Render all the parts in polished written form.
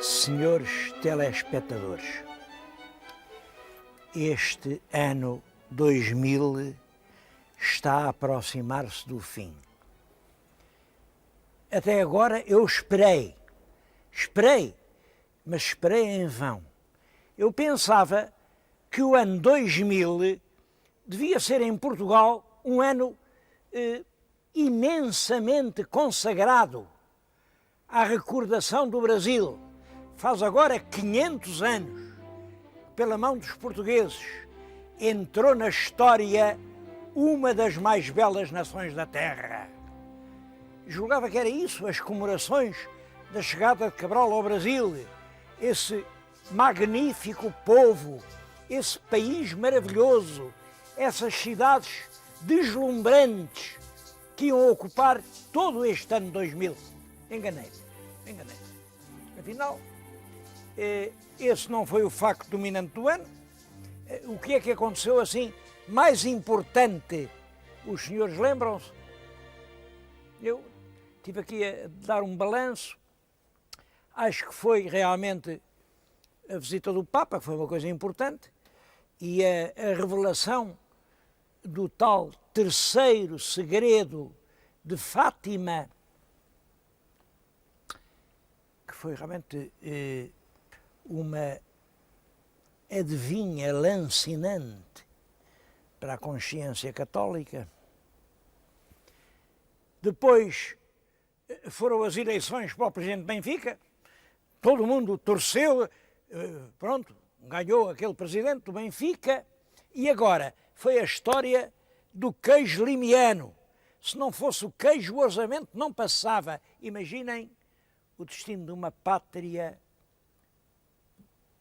Senhores telespectadores, este ano 2000 está a aproximar-se do fim. Até agora eu esperei, mas esperei em vão. Eu pensava que o ano 2000 devia ser em Portugal um ano imensamente consagrado à recordação do Brasil. Faz agora 500 anos, pela mão dos portugueses, entrou na história uma das mais belas nações da Terra. Julgava que era isso, as comemorações da chegada de Cabral ao Brasil, esse magnífico povo, esse país maravilhoso, essas cidades deslumbrantes que iam ocupar todo este ano 2000. Enganei-me. Afinal, esse não foi o facto dominante do ano. O que é que aconteceu assim mais importante? Os senhores lembram-se? Eu estive aqui a dar um balanço. Acho que foi realmente a visita do Papa, que foi uma coisa importante, e a revelação do tal terceiro segredo de Fátima, que foi realmente uma adivinha lancinante para a consciência católica. Depois foram as eleições para o presidente de Benfica, todo mundo torceu, pronto, ganhou aquele presidente do Benfica, e agora foi a história do queijo limiano. Se não fosse o queijo, o orçamento não passava. Imaginem o destino de uma pátria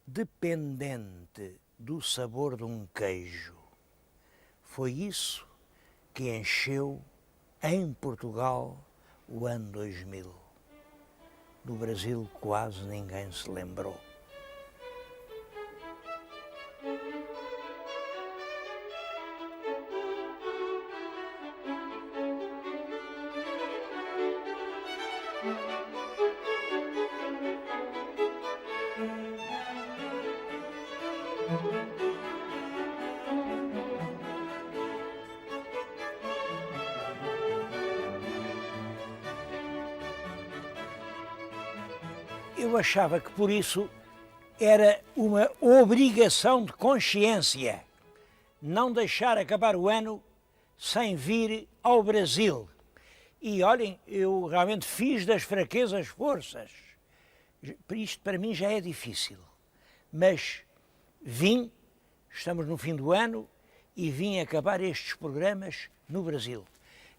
dependente do sabor de um queijo. Foi isso que encheu em Portugal o ano 2000. No Brasil quase ninguém se lembrou. Eu achava que por isso era uma obrigação de consciência não deixar acabar o ano sem vir ao Brasil. E olhem, eu realmente fiz das fraquezas forças. Isto para mim já é difícil, mas vim, estamos no fim do ano, e vim acabar estes programas no Brasil.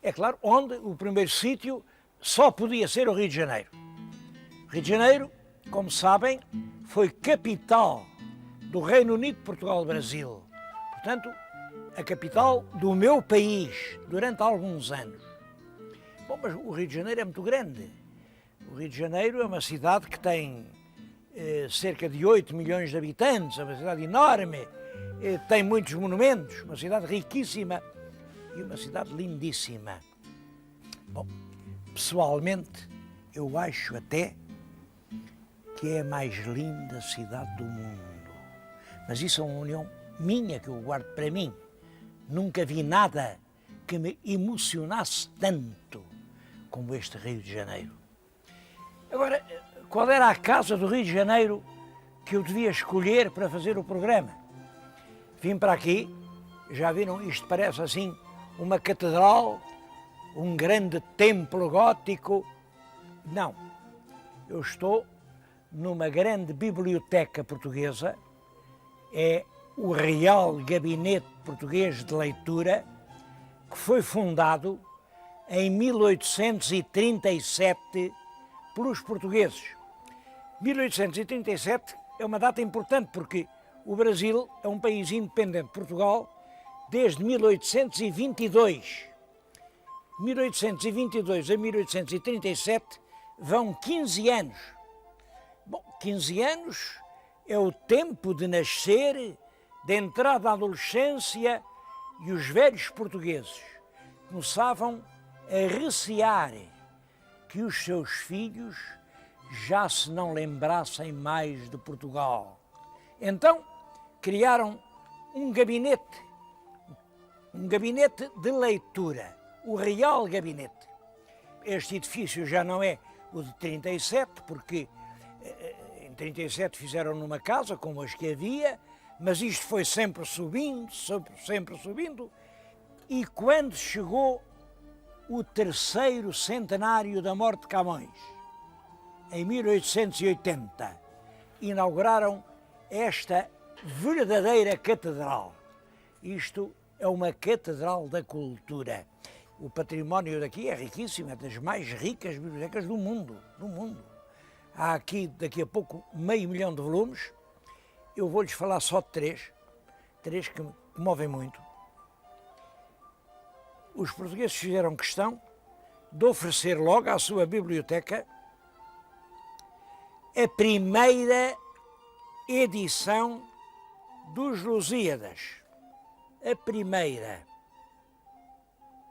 É claro, onde o primeiro sítio só podia ser o Rio de Janeiro. Rio de Janeiro, como sabem, foi capital do Reino Unido, Portugal e Brasil. Portanto, a capital do meu país durante alguns anos. Bom, mas o Rio de Janeiro é muito grande. O Rio de Janeiro é uma cidade que tem cerca de 8 milhões de habitantes, é uma cidade enorme, tem muitos monumentos, uma cidade riquíssima e uma cidade lindíssima. Bom, pessoalmente, eu acho até que é a mais linda cidade do mundo. Mas isso é uma união minha que eu guardo para mim. Nunca vi nada que me emocionasse tanto como este Rio de Janeiro. Agora, qual era a casa do Rio de Janeiro que eu devia escolher para fazer o programa? Vim para aqui, já viram, isto parece assim uma catedral, um grande templo gótico. Não, eu estou numa grande biblioteca portuguesa, é o Real Gabinete Português de Leitura, que foi fundado em 1837 pelos portugueses. 1837 é uma data importante porque o Brasil é um país independente de Portugal desde 1822. 1822 a 1837 vão 15 anos. Bom, 15 anos é o tempo de nascer, de entrada à adolescência, e os velhos portugueses começavam a recear que os seus filhos já se não lembrassem mais de Portugal. Então criaram um gabinete de leitura, o Real Gabinete. Este edifício já não é o de 37, porque em 37 fizeram numa casa, como as que havia, mas isto foi sempre subindo, sempre subindo, e quando chegou o terceiro centenário da morte de Camões, em 1880, inauguraram esta verdadeira catedral. Isto é uma catedral da cultura. O património daqui é riquíssimo, é das mais ricas bibliotecas do mundo, Há aqui, daqui a pouco, 500 mil de volumes. Eu vou-lhes falar só de três que me movem muito. Os portugueses fizeram questão de oferecer logo à sua biblioteca a primeira edição dos Lusíadas. A primeira.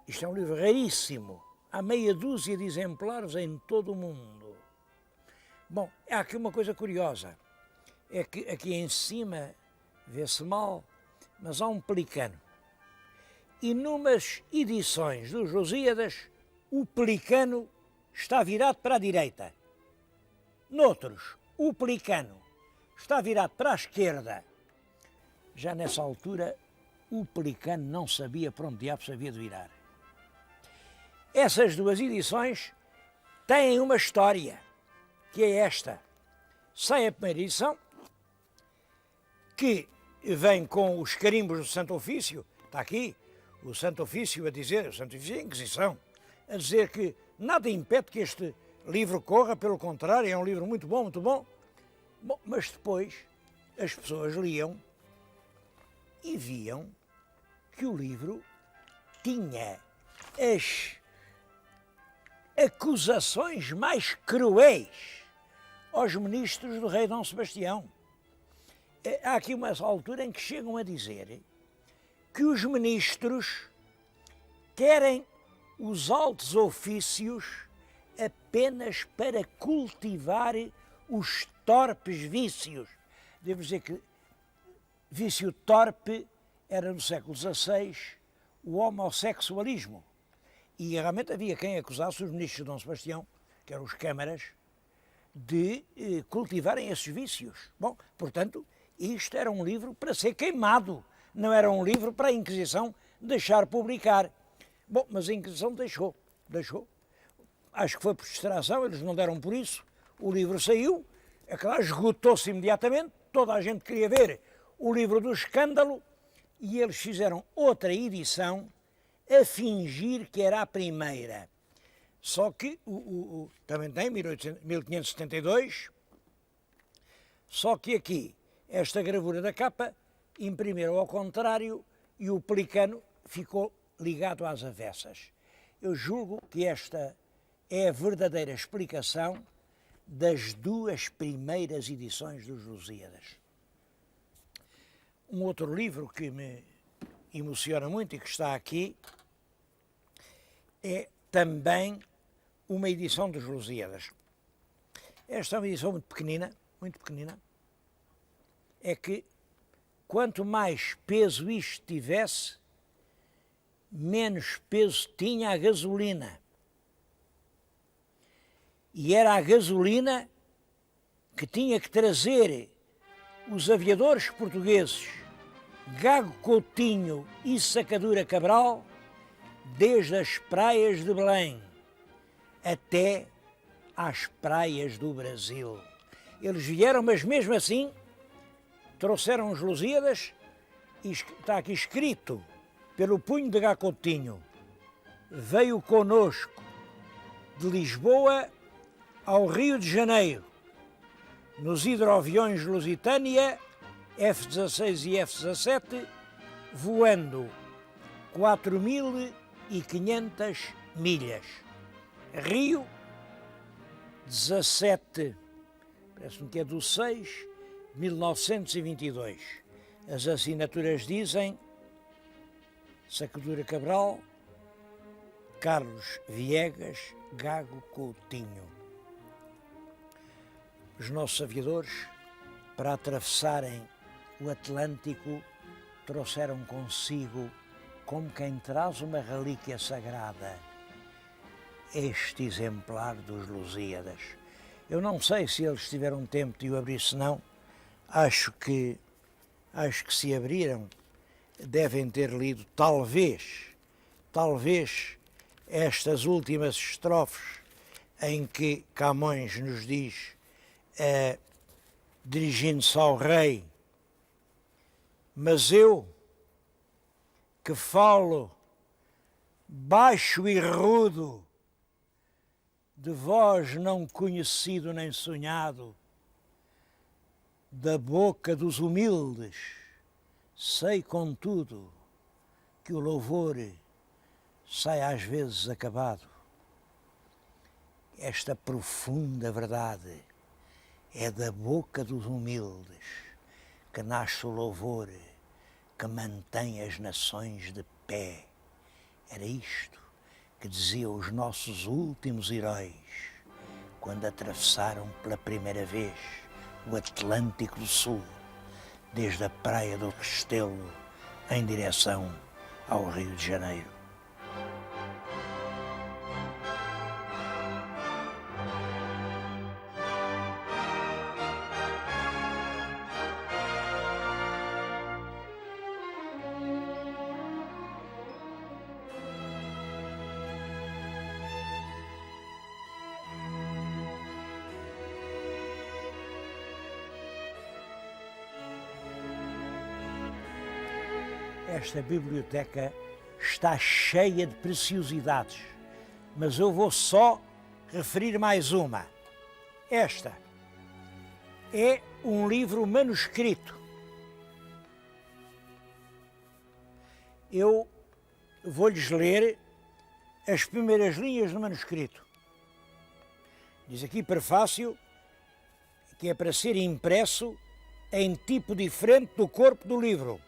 Isto é um livro raríssimo. Há meia dúzia de exemplares em todo o mundo. Bom, há aqui uma coisa curiosa. É que aqui em cima vê-se mal, mas há um pelicano. E numas edições dos Lusíadas, o pelicano está virado para a direita. Noutros, o pelicano está virado para a esquerda. Já nessa altura, o pelicano não sabia para onde diabos havia de virar. Essas duas edições têm uma história, que é esta. Sai a primeira edição, que vem com os carimbos do Santo Ofício, está aqui, o Santo Ofício a dizer, o Santo Ofício é a Inquisição, a dizer que nada impede que este livro corra, pelo contrário, é um livro muito bom, muito bom. Bom, mas depois as pessoas liam e viam que o livro tinha as acusações mais cruéis aos ministros do rei Dom Sebastião. Há aqui uma altura em que chegam a dizer que os ministros querem os altos ofícios apenas para cultivar os torpes vícios. Devo dizer que vício torpe era no século XVI o homossexualismo. E realmente havia quem acusasse os ministros de Dom Sebastião, que eram os câmaras, de cultivarem esses vícios. Bom, portanto, isto era um livro para ser queimado, não era um livro para a Inquisição deixar publicar. Bom, mas a Inquisição deixou. Acho que foi por distração, eles não deram por isso, o livro saiu, é claro, esgotou-se imediatamente, toda a gente queria ver o livro do escândalo, e eles fizeram outra edição a fingir que era a primeira. Só que também tem 1572, só que aqui, esta gravura da capa, imprimiram ao contrário e o pelicano ficou ligado às avessas. Eu julgo que esta é a verdadeira explicação das duas primeiras edições dos Lusíadas. Um outro livro que me emociona muito e que está aqui é também uma edição dos Lusíadas. Esta é uma edição muito pequenina, é que quanto mais peso isto tivesse, menos peso tinha a gasolina. E era a gasolina que tinha que trazer os aviadores portugueses Gago Coutinho e Sacadura Cabral desde as praias de Belém até às praias do Brasil. Eles vieram, mas mesmo assim trouxeram os Lusíadas e está aqui escrito pelo punho de Gago Coutinho: veio conosco de Lisboa ao Rio de Janeiro, nos hidroaviões Lusitânia F-16 e F-17, voando 4.500 milhas. Rio, 17, parece-me que é do 6, 1922. As assinaturas dizem Sacadura Cabral, Carlos Viegas, Gago Coutinho. Os nossos aviadores, para atravessarem o Atlântico, trouxeram consigo, como quem traz uma relíquia sagrada, este exemplar dos Lusíadas. Eu não sei se eles tiveram tempo de o abrir, se não, acho que se abriram, devem ter lido, talvez, estas últimas estrofes em que Camões nos diz, dirigindo-se ao rei: mas eu, que falo baixo e rudo, de voz não conhecido nem sonhado, da boca dos humildes, sei contudo que o louvor sai às vezes acabado. Esta profunda verdade é da boca dos humildes que nasce o louvor que mantém as nações de pé. Era isto que diziam os nossos últimos heróis quando atravessaram pela primeira vez o Atlântico do Sul, desde a praia do Restelo em direção ao Rio de Janeiro. Esta biblioteca está cheia de preciosidades, mas eu vou só referir mais uma. Esta é um livro manuscrito. Eu vou-lhes ler as primeiras linhas do manuscrito. Diz aqui, prefácio, que é para ser impresso em tipo diferente do corpo do livro.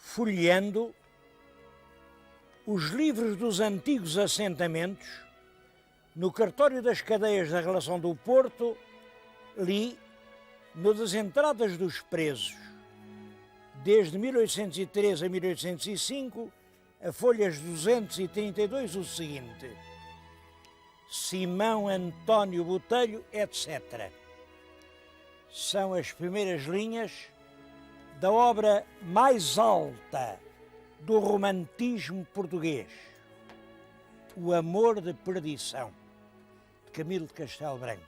Folheando os livros dos antigos assentamentos, no cartório das cadeias da Relação do Porto, li, no das entradas dos presos, desde 1803 a 1805, a folhas 232, o seguinte: Simão António Botelho, etc. São as primeiras linhas da obra mais alta do romantismo português, O Amor de Perdição, de Camilo de Castelo Branco.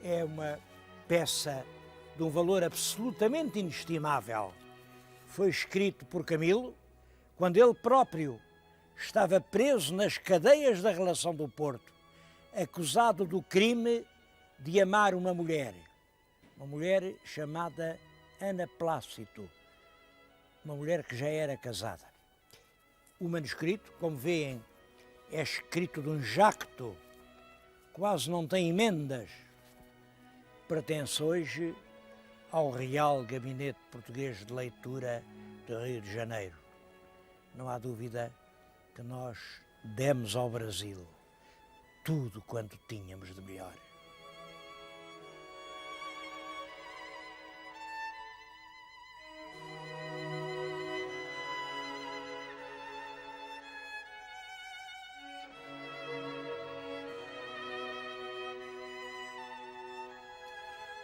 É uma peça de um valor absolutamente inestimável. Foi escrito por Camilo quando ele próprio estava preso nas cadeias da Relação do Porto, acusado do crime de amar uma mulher chamada Ana Plácido, uma mulher que já era casada. O manuscrito, como veem, é escrito de um jacto, quase não tem emendas. Pertence hoje ao Real Gabinete Português de Leitura do Rio de Janeiro. Não há dúvida que nós demos ao Brasil tudo quanto tínhamos de melhor.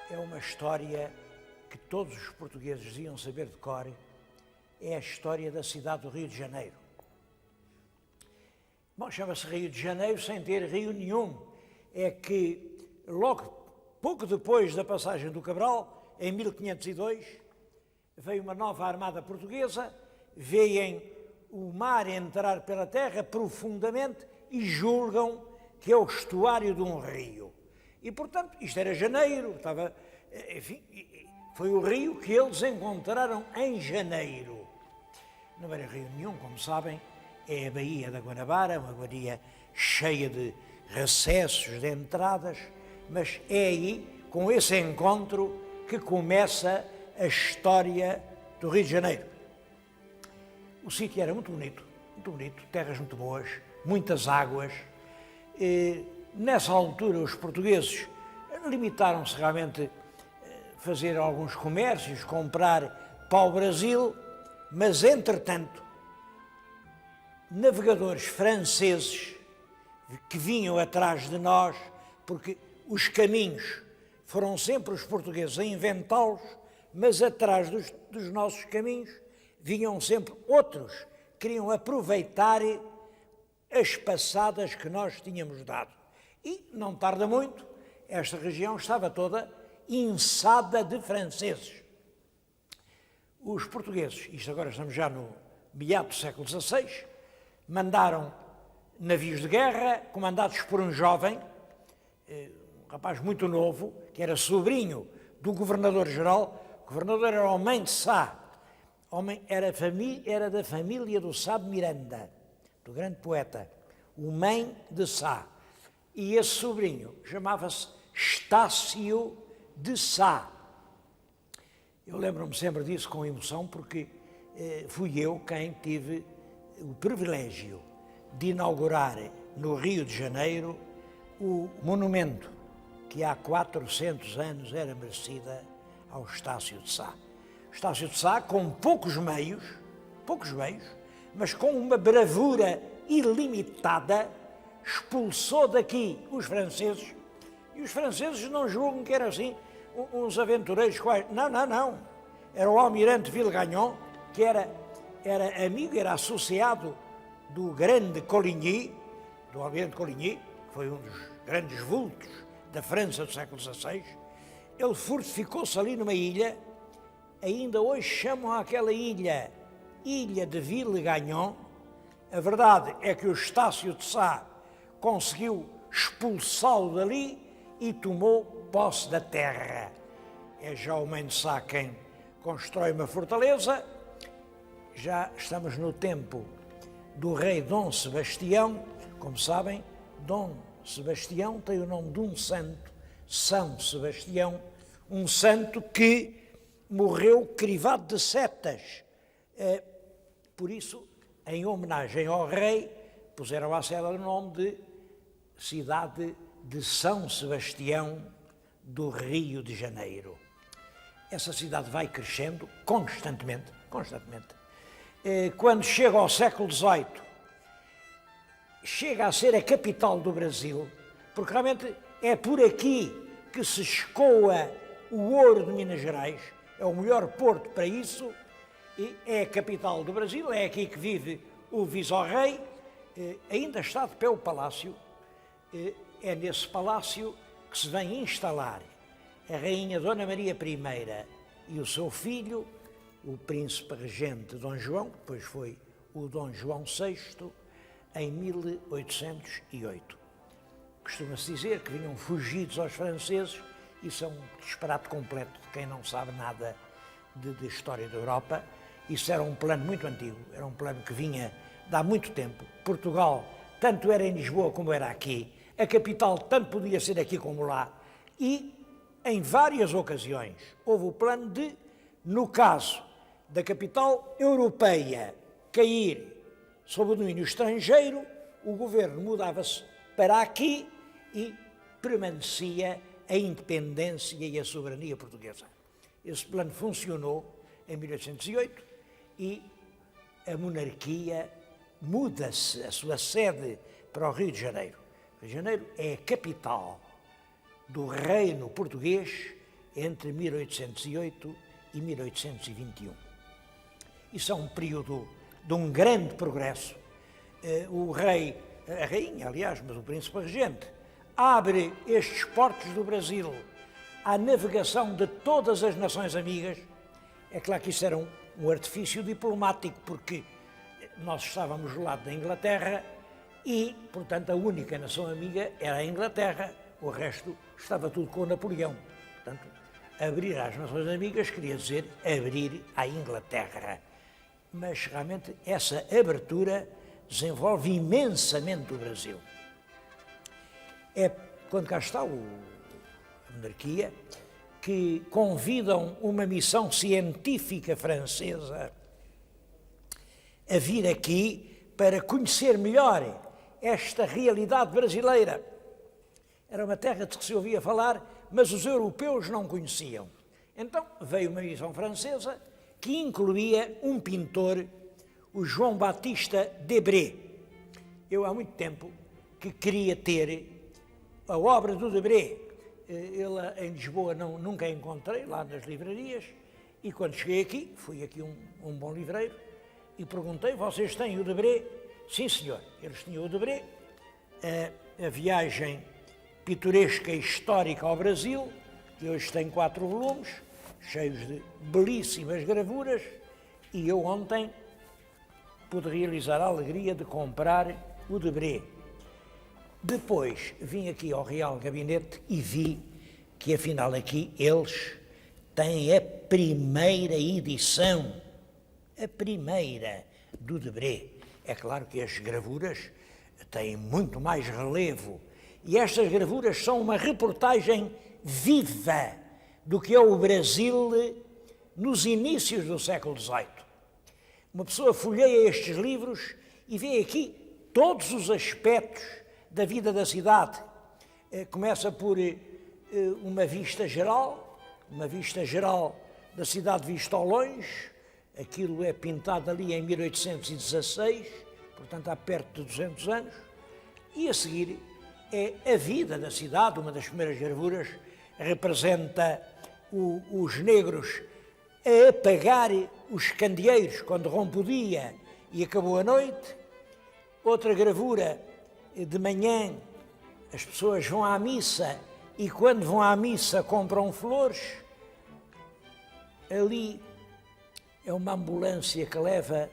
É uma história que todos os portugueses deviam saber de cor, é a história da cidade do Rio de Janeiro. Bom, chama-se Rio de Janeiro sem ter rio nenhum. É que logo, pouco depois da passagem do Cabral, em 1502, veio uma nova armada portuguesa, veem o mar entrar pela terra profundamente e julgam que é o estuário de um rio. E, portanto, isto era janeiro, enfim, foi o rio que eles encontraram em janeiro. Não era rio nenhum, como sabem, é a Baía da Guanabara, uma baía cheia de recessos, de entradas, mas é aí, com esse encontro, que começa a história do Rio de Janeiro. O sítio era muito bonito, terras muito boas, muitas águas, Nessa altura, os portugueses limitaram-se realmente a fazer alguns comércios, comprar para o Brasil, mas, entretanto, navegadores franceses que vinham atrás de nós, porque os caminhos foram sempre os portugueses a inventá-los, mas atrás dos nossos caminhos vinham sempre outros, queriam aproveitar as passadas que nós tínhamos dado. E, não tarda muito, esta região estava toda inçada de franceses. Os portugueses, isto agora estamos já no meado do século XVI, mandaram navios de guerra, comandados por um jovem, um rapaz muito novo, que era sobrinho do governador-geral. O governador era Homem de Sá, era da família do Sá de Miranda, do grande poeta, Homem de Sá. E esse sobrinho chamava-se Estácio de Sá. Eu lembro-me sempre disso com emoção, porque fui eu quem tive o privilégio de inaugurar no Rio de Janeiro o monumento que há 400 anos era merecida ao Estácio de Sá. Estácio de Sá, com poucos meios, mas com uma bravura ilimitada, expulsou daqui os franceses, e os franceses não julgam que eram assim uns aventureiros quais. Não. Era o almirante Villegagnon, que era amigo, era associado do grande Coligny, do almirante Coligny, que foi um dos grandes vultos da França do século XVI. Ele fortificou-se ali numa ilha, ainda hoje chamam aquela ilha de Villegagnon. A verdade é que o Estácio de Sá conseguiu expulsá-lo dali e tomou posse da terra. É já o Homem de Sá quem constrói uma fortaleza. Já estamos no tempo do rei Dom Sebastião. Como sabem, Dom Sebastião tem o nome de um santo, São Sebastião, um santo que morreu crivado de setas. Por isso, em homenagem ao rei, puseram à cela o nome de cidade de São Sebastião do Rio de Janeiro. Essa cidade vai crescendo constantemente. Quando chega ao século XVIII, chega a ser a capital do Brasil, porque realmente é por aqui que se escoa o ouro de Minas Gerais, é o melhor porto para isso, e é a capital do Brasil, é aqui que vive o vice-rei. Ainda está de pé o palácio, é nesse palácio que se vem instalar a rainha Dona Maria I e o seu filho, o príncipe regente Dom João, que depois foi o Dom João VI, em 1808. Costuma-se dizer que vinham fugidos aos franceses. Isso é um disparate completo de quem não sabe nada de história da Europa. Isso era um plano muito antigo, era um plano que vinha de há muito tempo. Portugal tanto era em Lisboa como era aqui, a capital tanto podia ser aqui como lá, e em várias ocasiões houve o plano de, no caso da capital europeia, cair sob o domínio estrangeiro, o governo mudava-se para aqui e permanecia a independência e a soberania portuguesa. Esse plano funcionou em 1808 e a monarquia muda-se a sua sede para o Rio de Janeiro. O Rio de Janeiro é a capital do reino português entre 1808 e 1821. Isso é um período de um grande progresso. O rei, a rainha, aliás, mas o príncipe regente, abre estes portos do Brasil à navegação de todas as nações amigas. É claro que isso era um artifício diplomático, porque nós estávamos do lado da Inglaterra e, portanto, a única nação amiga era a Inglaterra, o resto estava tudo com Napoleão. Portanto, abrir às nações amigas queria dizer abrir à Inglaterra. Mas, realmente, essa abertura desenvolve imensamente o Brasil. É quando cá está a monarquia, que convidam uma missão científica francesa a vir aqui para conhecer melhor esta realidade brasileira. era uma terra de que se ouvia falar, mas os europeus não conheciam. Então veio uma missão francesa que incluía um pintor, o João Batista Debré. Eu há muito tempo que queria ter a obra do Debré. Ele em Lisboa nunca a encontrei, lá nas livrarias, e quando cheguei aqui, fui aqui um bom livreiro, e perguntei, vocês têm o Debré? Sim, senhor, eles tinham o Debré, a viagem pitoresca e histórica ao Brasil, que hoje tem 4 volumes, cheios de belíssimas gravuras, e eu ontem pude realizar a alegria de comprar o Debré. Depois vim aqui ao Real Gabinete e vi que afinal aqui eles têm a primeira edição, a primeira do Debré. É claro que as gravuras têm muito mais relevo e estas gravuras são uma reportagem viva do que é o Brasil nos inícios do século XVIII. Uma pessoa folheia estes livros e vê aqui todos os aspectos da vida da cidade. Começa por uma vista geral da cidade vista ao longe. Aquilo é pintado ali em 1816, portanto há perto de 200 anos. E a seguir é a vida da cidade. Uma das primeiras gravuras representa os negros a apagar os candeeiros quando rompe o dia e acabou a noite. Outra gravura, de manhã, as pessoas vão à missa e quando vão à missa compram flores. Ali é uma ambulância que leva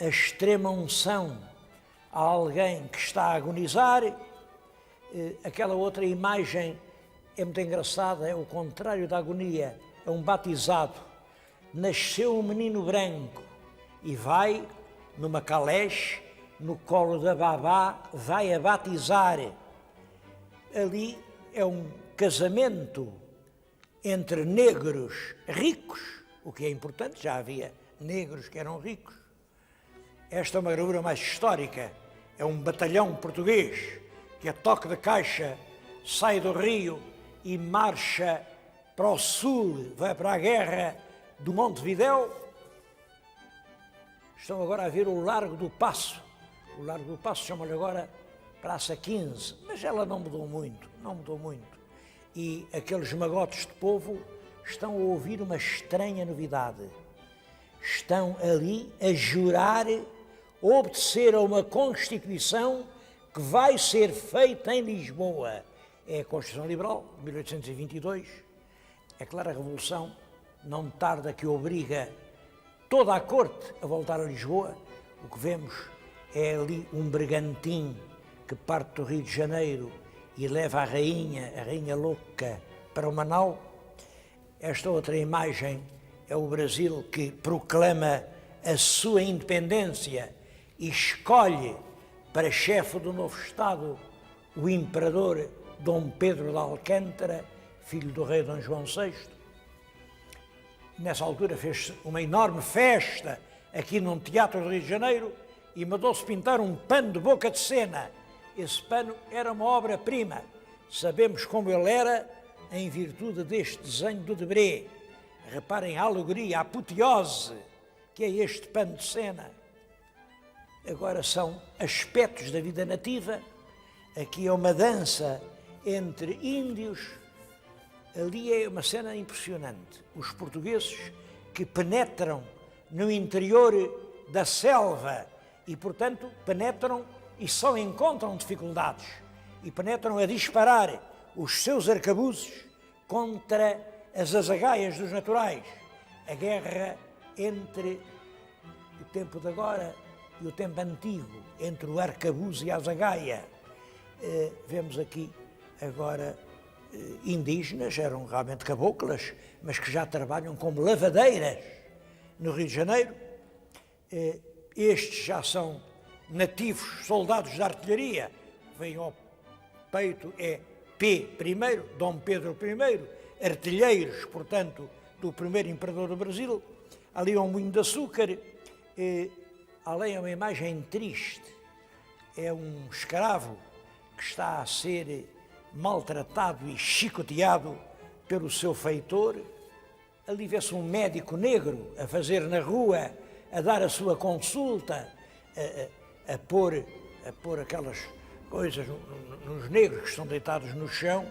a extrema unção a alguém que está a agonizar. Aquela outra imagem é muito engraçada, é o contrário da agonia, é um batizado. Nasceu um menino branco e vai numa caleche, no colo da babá, vai a batizar. Ali é um casamento entre negros ricos, o que é importante, já havia negros que eram ricos. Esta é uma gravura mais histórica, é um batalhão português que a toque de caixa sai do Rio e marcha para o sul, vai para a guerra do Montevidéu. Estão agora a ver o Largo do Paço. O Largo do Paço chama-lhe agora Praça 15, mas ela não mudou muito. E aqueles magotes de povo estão a ouvir uma estranha novidade. Estão ali a jurar, obedecer a uma Constituição que vai ser feita em Lisboa. É a Constituição Liberal, de 1822. É claro, a Revolução não tarda que obriga toda a corte a voltar a Lisboa. O que vemos é ali um bergantim que parte do Rio de Janeiro e leva a rainha louca, para o Manau. Esta outra imagem é o Brasil que proclama a sua independência e escolhe para chefe do novo Estado o imperador Dom Pedro de Alcântara, filho do rei Dom João VI. Nessa altura fez-se uma enorme festa aqui num teatro do Rio de Janeiro e mandou-se pintar um pano de boca de cena. Esse pano era uma obra-prima. Sabemos como ele era em virtude deste desenho do Debré. Reparem a alegoria, a apoteose que é este pano de cena. Agora são aspectos da vida nativa. Aqui é uma dança entre índios. Ali é uma cena impressionante. Os portugueses que penetram no interior da selva e, portanto, penetram e só encontram dificuldades e penetram a disparar os seus arcabuzes contra as azagaias dos naturais. A guerra entre o tempo de agora e o tempo antigo, entre o arcabuz e a azagaia. Vemos aqui agora indígenas, eram realmente caboclas, mas que já trabalham como lavadeiras no Rio de Janeiro. Estes já são nativos soldados da artilharia, vem ao peito, é P.I., Dom Pedro I, artilheiros, portanto, do primeiro imperador do Brasil. Ali é um moinho de açúcar, além é uma imagem triste, é um escravo que está a ser maltratado e chicoteado pelo seu feitor. Ali vê-se um médico negro a fazer na rua, a dar a sua consulta, a pôr aquelas coisas nos negros que estão deitados no chão.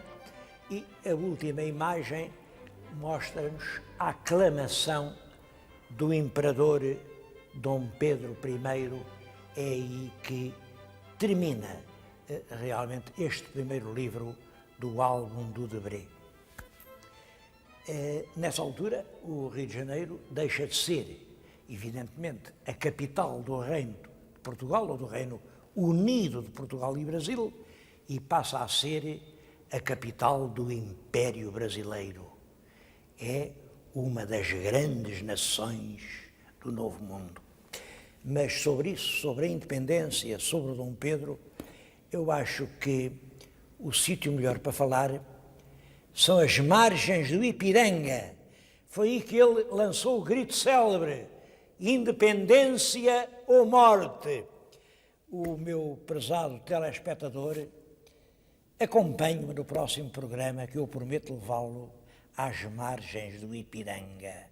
E a última imagem mostra-nos a aclamação do imperador Dom Pedro I. É aí que termina realmente este primeiro livro do álbum do Debré. Nessa altura, o Rio de Janeiro deixa de ser, evidentemente, a capital do Reino de Portugal, ou do Reino Unido de Portugal e Brasil, e passa a ser a capital do Império Brasileiro. É uma das grandes nações do Novo Mundo. Mas sobre isso, sobre a independência, sobre o Dom Pedro, eu acho que o sítio melhor para falar são as margens do Ipiranga. Foi aí que ele lançou o grito célebre: independência ou morte. O meu prezado telespectador, acompanhe-me no próximo programa, que eu prometo levá-lo às margens do Ipiranga.